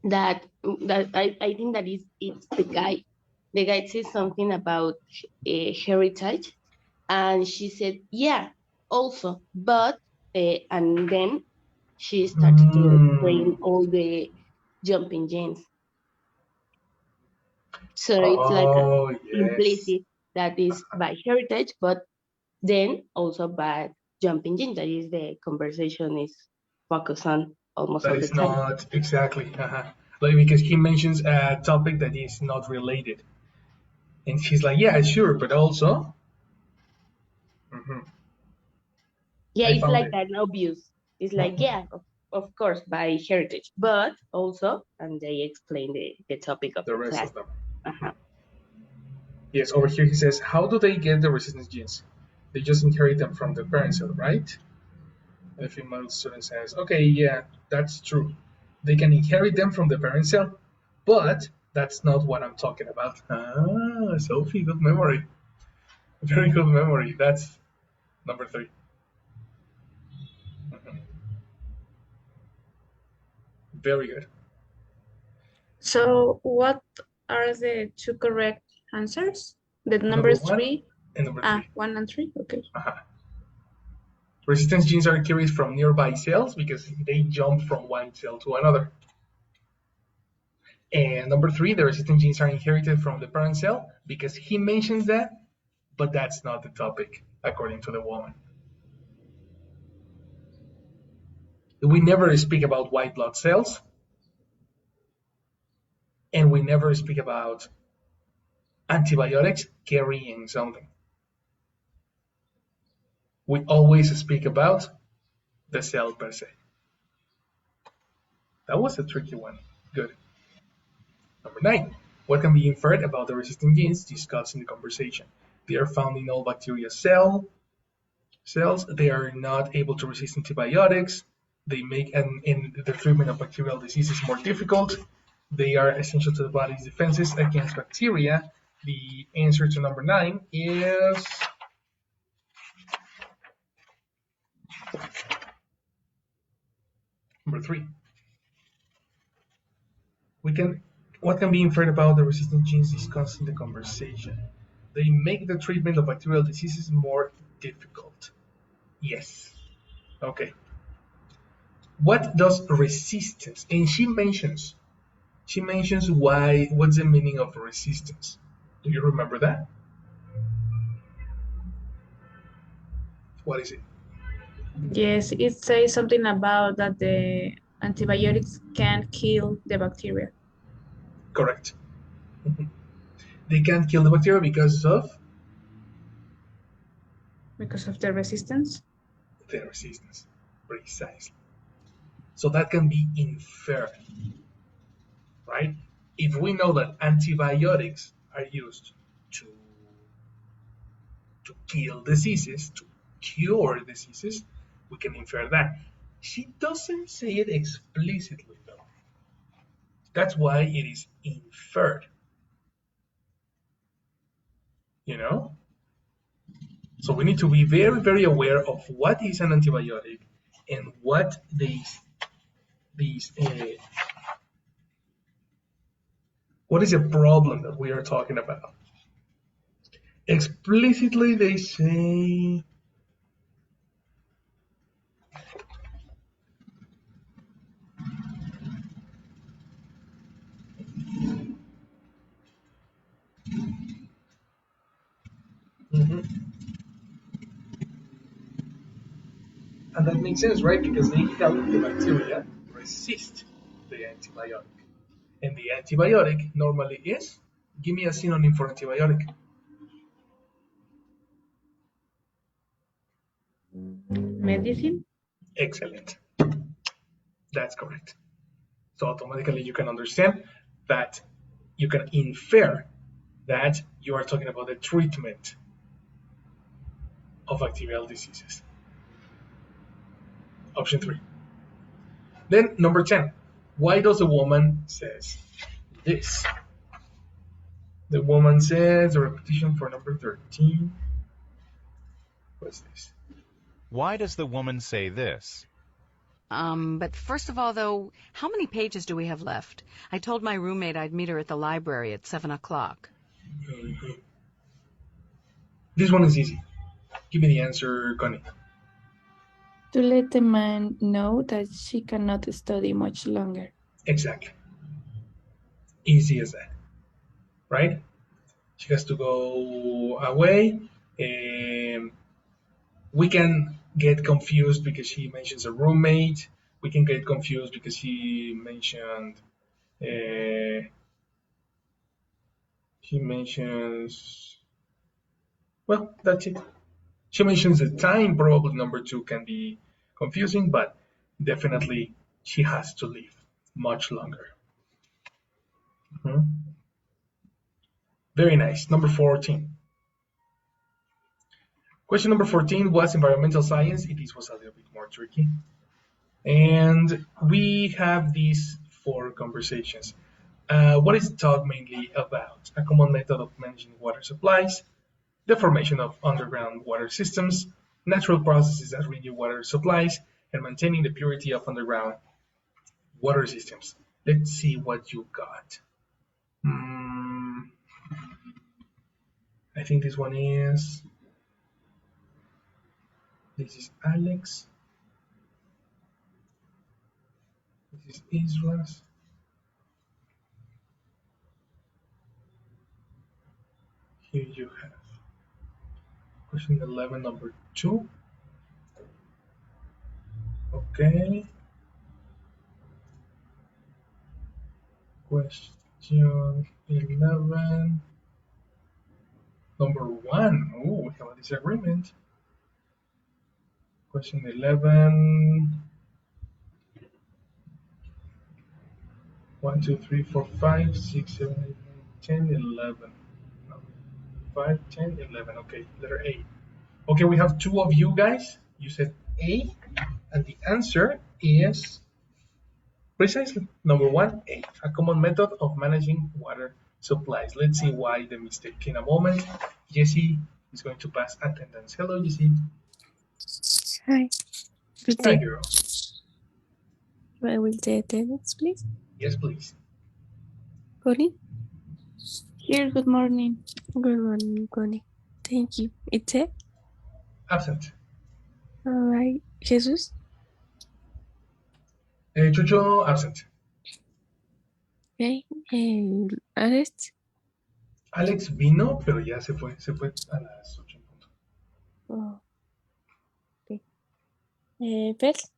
that I think it's the guy. The guy says something about heritage, And she said, yeah, also, but, and then she started to explain all the jumping genes. So it's like a Oh, yes. implicit that is by heritage, but then also by jumping genes. That is the conversation is focused on almost That all the is time. not exactly. Like, because he mentions a topic that is not related. And she's like, yeah, sure, but also. Mhm. Yeah, I it's found like it. an obvious. It's like, yeah, of course, by heritage, but also, and they explain the topic of The the rest class. of them. Uh-huh. Yes, over here he says, how do they get the resistance genes? They just inherit them from the parent cell, right? And the female student says, okay, yeah, that's true. They can inherit them from the parent cell, but that's not what I'm talking about. Ah, Sophie, good memory. Very good memory. That's number 3. Mhm. Very good. So what are the 2 correct answers? The Number numbers 1 3, and number 3. 1 and 3, okay. Resistance genes are carried from nearby cells because they jump from one cell to another. And number 3, the resistance genes are inherited from the parent cell because he mentions that, but that's not the topic, according to the woman. We never speak about white blood cells, and we never speak about antibiotics carrying something. We always speak about the cell per se. That was a tricky one. Good. Number 9. What can be inferred about the resistant genes discussed in the conversation? They are found in all bacteria cells. They are not able to resist antibiotics. They make the treatment of bacterial diseases more difficult. They are essential to the body's defenses against bacteria. The answer to number 9 is number 3. What can be inferred about the resistant genes discussed in the conversation? They make the treatment of bacterial diseases more difficult. Yes. Okay. What does resistance? And she mentions what's the meaning of resistance. Do you remember that? What is it? Yes, it says something about that the antibiotics can kill the bacteria. Correct. They can't kill the bacteria because of The resistance. the resistance. Precisely. So that can be inferred, right? If we know that antibiotics are used to kill diseases, to cure diseases, we can infer that. She doesn't say it explicitly, though. That's why it is inferred. You know? So we need to be very, very aware of what is an antibiotic and what what is a problem that we are talking about. Explicitly, they say. Mhm. And that makes sense, right? Because they help the bacteria resist the antibiotic. And the antibiotic normally is, give me a synonym for antibiotic. Medicine. Excellent. That's correct. So automatically you can understand that you can infer that you are talking about the treatment of bacterial diseases. Option 3. Then number 10. Why does the woman says this? The woman says, a repetition for number 13. What's this? Why does the woman say this? But first of all, though, how many pages do we have left? I told my roommate I'd meet her at the library at 7 o'clock. This one is easy. Give me the answer, Connie. To let the man know that she cannot study much longer. Exactly. Easy as that, right? She has to go away. We can get confused because she mentions a roommate. We can get confused because she mentioned. She mentions. Well, that's it. She mentions the time. Probably number two can be confusing, but definitely she has to live much longer. Mhm. Very nice. Number 14. Question number 14 was environmental science. This was a little bit more tricky. And we have these four conversations. What is the talk mainly about? A common method of managing water supplies, the formation of underground water systems, natural processes that renew water supplies, and maintaining the purity of underground water systems. Let's see what you got. I think this one is. This is Alex. This is Isra's. Here you have question 11, number 2. Okay. Question 11, number 1. Oh, we have a disagreement. Question 11. 1, 2, 3, 4, 5, 6, 7, 8, 9, 10, 11. No, 5, 10, 11. Okay, letter A. Okay, we have two of you guys. You said A, and the answer is precisely number 1A, a common method of managing water supplies. Let's see why the mistake in a moment. Jessie is going to pass attendance. Hello, Jessie. Hi. Good Hi, day. girl. I will take attendance, please. Yes, please. Connie? Here, good morning. Good morning, Connie. Thank you. Ite? Absent. All right. Jesus? Chucho, absent. Okay. And Alex? Alex vino, pero ya se fue a las 8 en punto. Oh. Okay. Pers?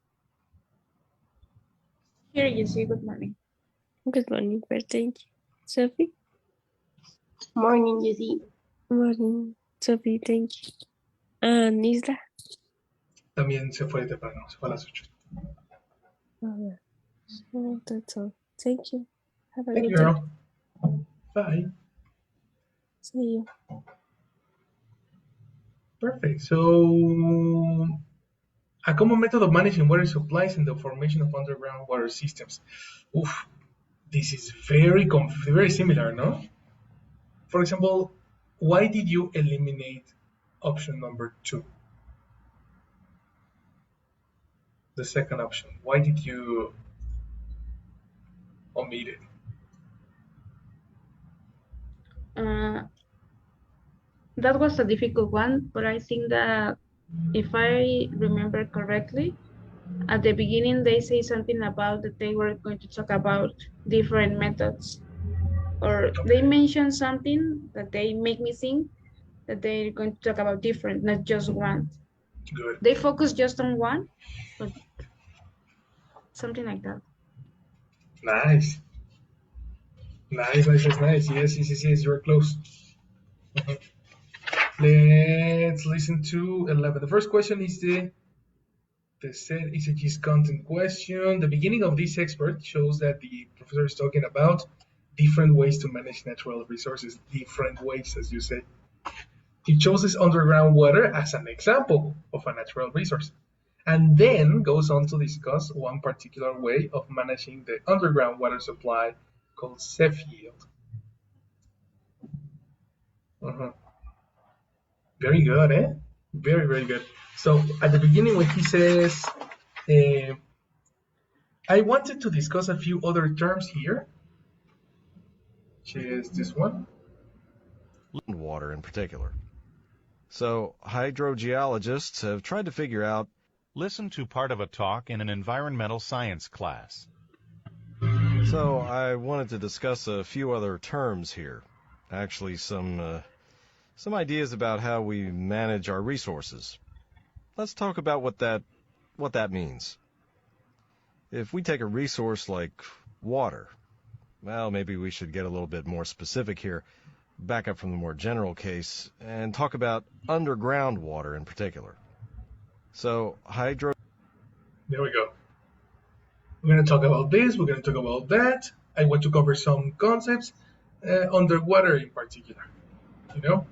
Here, you see, good morning. Good morning, Pers. Thank you. Sophie? Morning, Jessie. Morning, Sophie. Thank you. And Isla? También se fue temprano, se fue a las 8. Oh, so that's all. Thank you. Have a Thank good you, day. girl. Bye. See you. Perfect. So, a common method of managing water supplies and the formation of underground water systems. Oof, this is very similar, no? For example, why did you eliminate option number 2? The second option. Why did you omit it? That was a difficult one, but I think that if I remember correctly, at the beginning they say something about that they were going to talk about different methods, or they mentioned something that they make me think that they're going to talk about different, not just one. Good. They focus just on one, but something like that. Nice. Nice. Yes, you're close. Let's listen to 11. The first question is the set ECG's content question. The beginning of this expert shows that the professor is talking about different ways to manage natural resources, different ways, as you say. He chooses underground water as an example of a natural resource, and then goes on to discuss one particular way of managing the underground water supply called safe yield. Very good, eh? Very good. So at the beginning when he says, I wanted to discuss a few other terms here, which is this one. Water in particular. So hydrogeologists have tried to figure out. Listen to part of a talk in an environmental science class. So I wanted to discuss a few other terms here. Actually, some ideas about how we manage our resources. Let's talk about what that means. If we take a resource like water, well, maybe we should get a little bit more specific here, back up from the more general case, and talk about underground water in particular. So There we go. We're going to talk about this, we're going to talk about that. I want to cover some concepts underwater in particular. You know,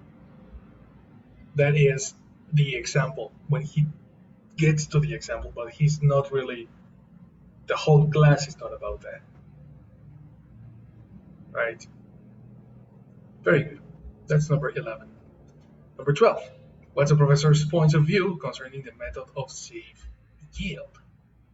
that is the example when he gets to the example, but he's not really, the whole class is not about that. Right? Very good. That's number 11. Number 12. What's the professor's point of view concerning the method of safe yield?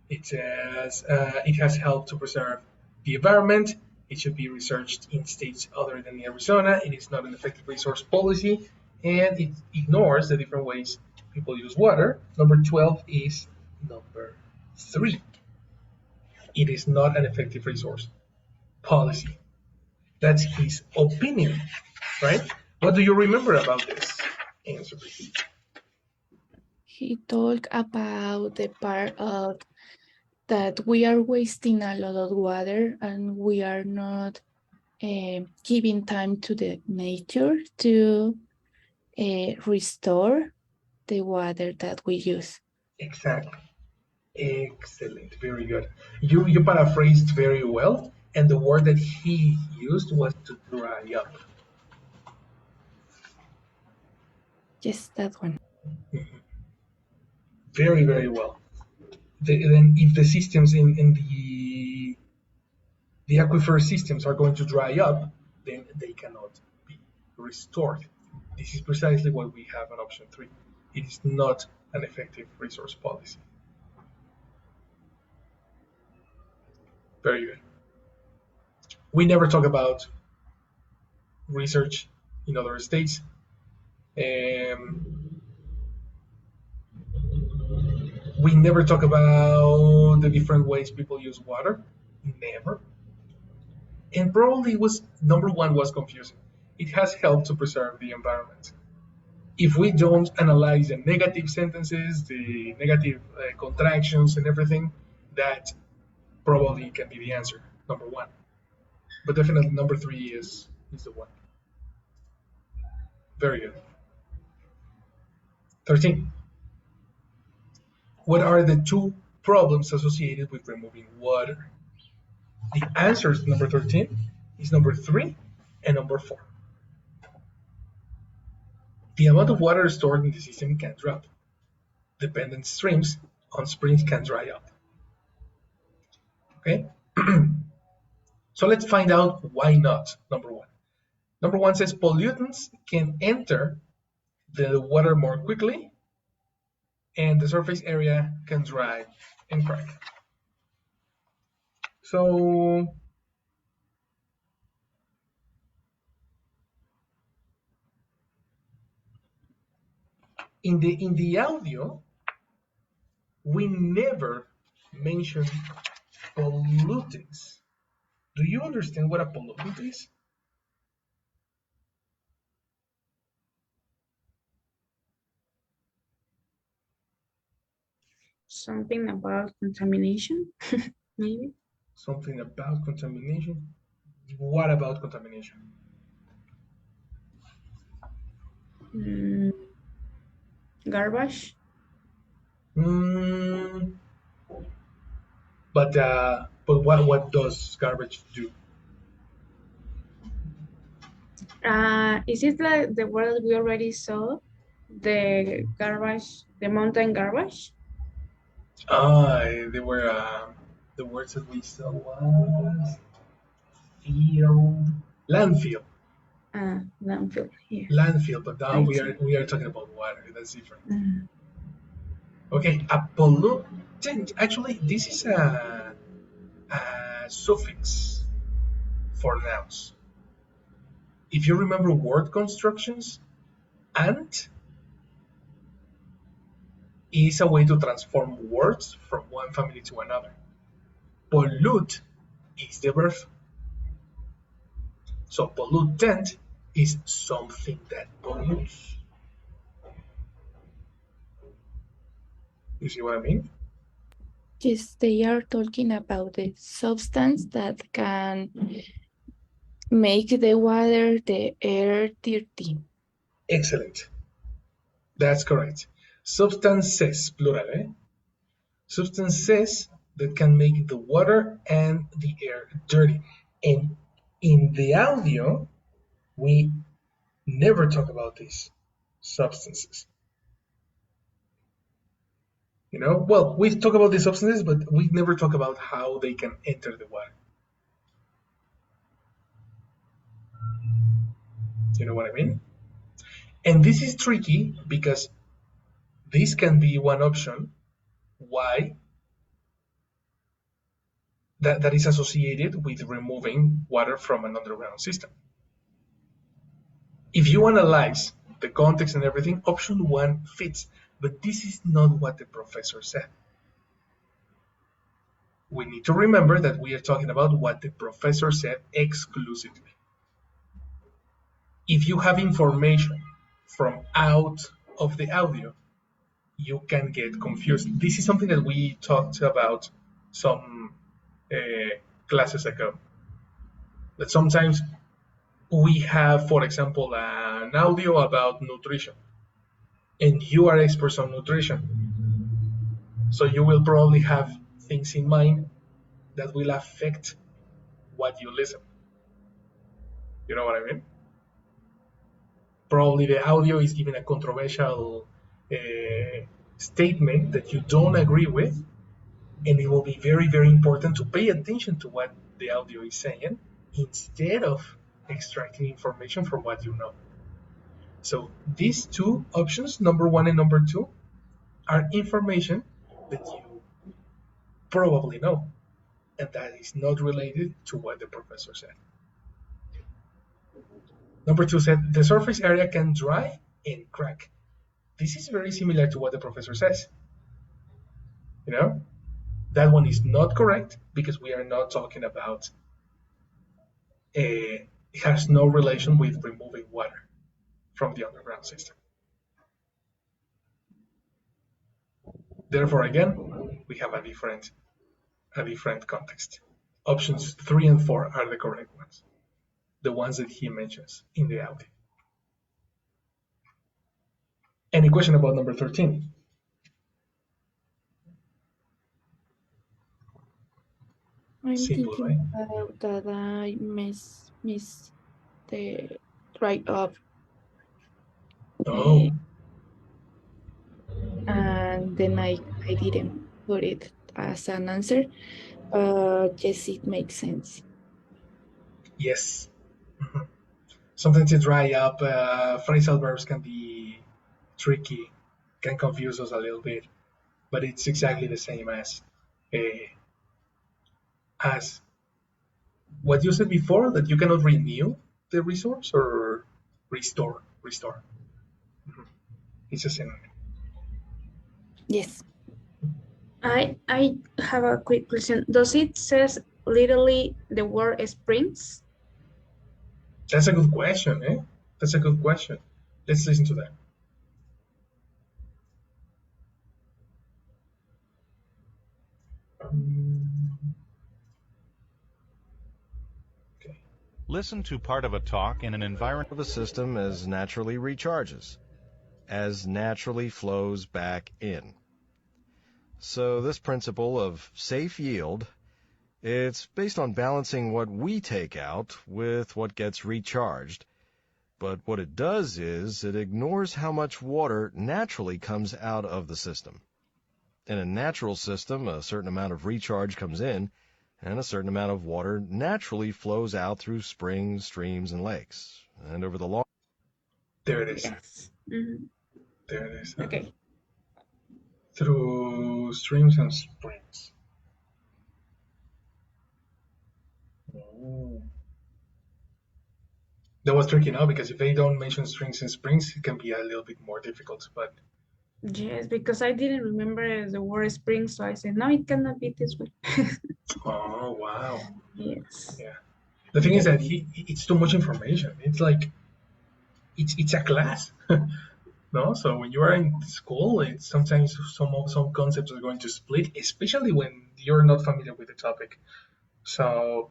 It says it has helped to preserve the environment. It should be researched in states other than Arizona. It is not an effective resource policy, and it ignores the different ways people use water. Number 12 is number 3. It is not an effective resource policy. That's his opinion, right? What do you remember about this answer? He talked about the part of that we are wasting a lot of water and we are not giving time to the nature to restore the water that we use. Exactly. Excellent. Very good. You paraphrased very well, and the word that he used was to dry up. Yes, that one. Very, very well. Then if the systems in the aquifer systems are going to dry up, then they cannot be restored. This is precisely what we have on option 3. It is not an effective resource policy. Very good. We never talk about research in other states. We never talk about the different ways people use water. Never. And probably was number 1 was confusing. It has helped to preserve the environment. If we don't analyze the negative sentences, the negative contractions and everything, that probably can be the answer, number 1. But definitely number 3 is the one. Very good. 13. What are the 2 problems associated with removing water? The answer to number 13 is number 3 and number 4. The amount of water stored in the system can drop. Dependent streams on springs can dry up. Okay? So let's find out why not, number 1. Number 1 says pollutants can enter the water more quickly and the surface area can dry and crack. So in the audio, we never mention pollutants. Do you understand what a pollutant is? Something about contamination, maybe. Something about contamination? What about contamination? Garbage. But what does garbage do? Is it like the word we already saw? The garbage, the mountain garbage? They were the words that we saw was field, landfill. Landfill. Yeah. Landfill, but now we are talking about water. That's different. Okay, a pollutant. Actually, this is a suffix for nouns. If you remember word constructions, ant is a way to transform words from one family to another. Pollute is the verb. So pollutant is something that pollutes. You see what I mean? Yes, they are talking about the substance that can make the water, the air dirty. Excellent. That's correct. Substances, plural, eh? Substances that can make the water and the air dirty. And in the audio, we never talk about these substances. You know, well, we talk about these substances, but we never talk about how they can enter the water. You know what I mean? And this is tricky because this can be one option why that is associated with removing water from an underground system. If you analyze the context and everything, option one fits, but this is not what the professor said. We need to remember that we are talking about what the professor said exclusively. If you have information from out of the audio, you can get confused. This is something that we talked about some classes ago. That sometimes we have, for example, an audio about nutrition, and you are experts on nutrition. So you will probably have things in mind that will affect what you listen. You know what I mean? Probably the audio is giving a controversial statement that you don't agree with, and it will be very, very important to pay attention to what the audio is saying instead of extracting information from what you know. So these two options, number one and number two, are information that you probably know, and that is not related to what the professor said. Number two said the surface area can dry and crack. This is very similar to what the professor says. You know, that one is not correct because we are not talking about it has no relation with removing water from the underground system. Therefore, again, we have a different context. Options 3 and 4 are the correct ones, the ones that he mentions in the audio. Any question about number 13? I'm Simple, thinking right? that I miss the right up. Oh, And then I didn't put it as an answer. But yes, it makes sense. yes. Mhm. Sometimes to dry up, phrasal verbs can be tricky, can confuse us a little bit, but it's exactly the same as what you said before, that you cannot renew the resource or restore. Mhm. It's a synonym. Yes. I have a quick question. Does it says literally the word springs? That's a good question, eh? That's a good question. Let's listen to that. Okay. Listen to part of a talk in an environment Of a system as naturally recharges, as naturally flows back in. So this principle of safe yield, it's based on balancing what we take out with what gets recharged. But what it does is it ignores how much water naturally comes out of the system. In a natural system, a certain amount of recharge comes in, and a certain amount of water naturally flows out through springs, streams, and lakes. And over the long There it is. Yes. Mm-hmm. There it is. Okay. Through streams and springs. Oh. That was tricky now because if they don't mention strings and springs, it can be a little bit more difficult. But Yes, because I didn't remember the word spring, so I said, no, it cannot be this way. Oh, wow. Yes. Yeah. The thing is that it's too much information. It's like it's a class. No, so when you are in school, it's sometimes some concepts are going to split, especially when you're not familiar with the topic. So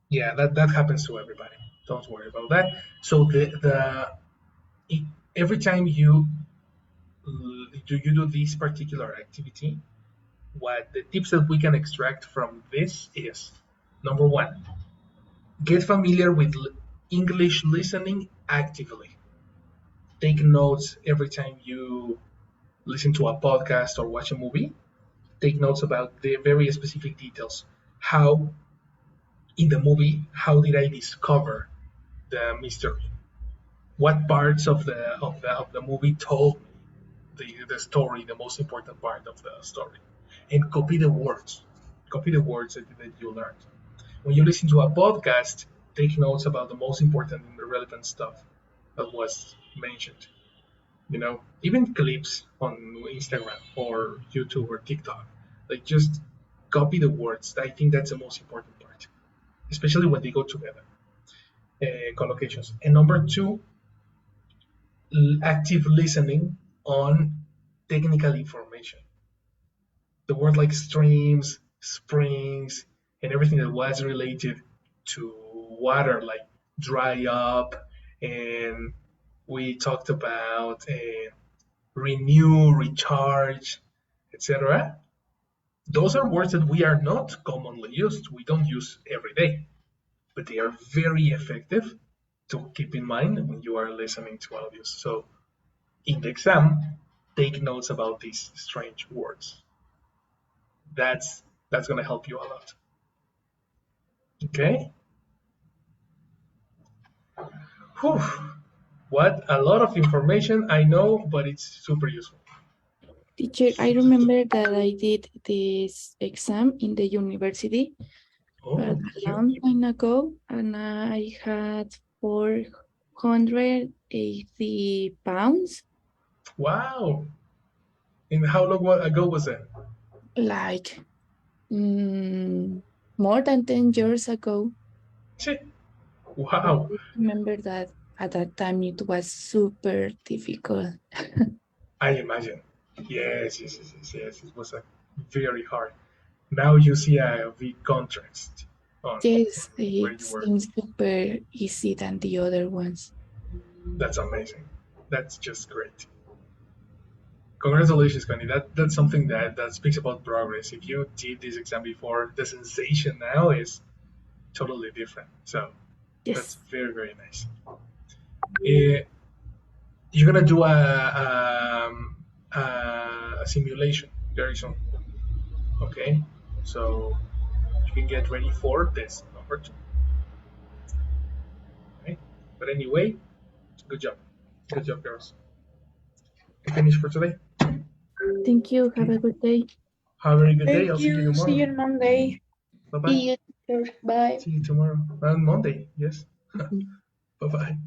yeah, that happens to everybody. Don't worry about that. So every time you do this particular activity, what the tips that we can extract from this is number one, get familiar with English listening actively. Take notes every time you listen to a podcast or watch a movie. Take notes about the very specific details. How in the movie, how did I discover the mystery? What parts of the movie told me the story, the most important part of the story, and copy the words. Copy the words that you learned. When you listen to a podcast, take notes about the most important and the relevant stuff that was mentioned. Even clips on Instagram or YouTube or TikTok, like just copy the words. I think that's the most important part, especially when they go together, collocations. And number two, active listening on technical information. The word like streams, springs, and everything that was related to water, like dry up, and we talked about renew, recharge, etc. Those are words that we are not commonly used. We don't use every day, but they are very effective to keep in mind when you are listening to audios. So in the exam, take notes about these strange words. That's going to help you a lot. Okay? Whew. What a lot of information, I know, but it's super useful. Teacher, I remember that I did this exam in the university, but Oh, a long time ago, and I had 480 pounds, wow. And how long ago was that? like more than 10 years ago. But Wow. I remember that at that time it was super difficult. I imagine. Yes. It was very hard. Now you see a big contrast on Yes, where it you were. seems super easy than the other ones. That's amazing. That's just great. Congratulations, Connie. That's something that speaks about progress. If you did this exam before, the sensation now is totally different. So that's Yes. very, very nice. You're gonna do a simulation very soon. Okay, so you can get ready for this number two. Okay, but anyway, good job, girls. I finished for today. Thank you. Have Okay, a good day. have a very good day. Thank I'll see you you. See you tomorrow. on Monday. Bye bye. See you, teacher. Bye. See you tomorrow on Monday. Yes. Bye bye.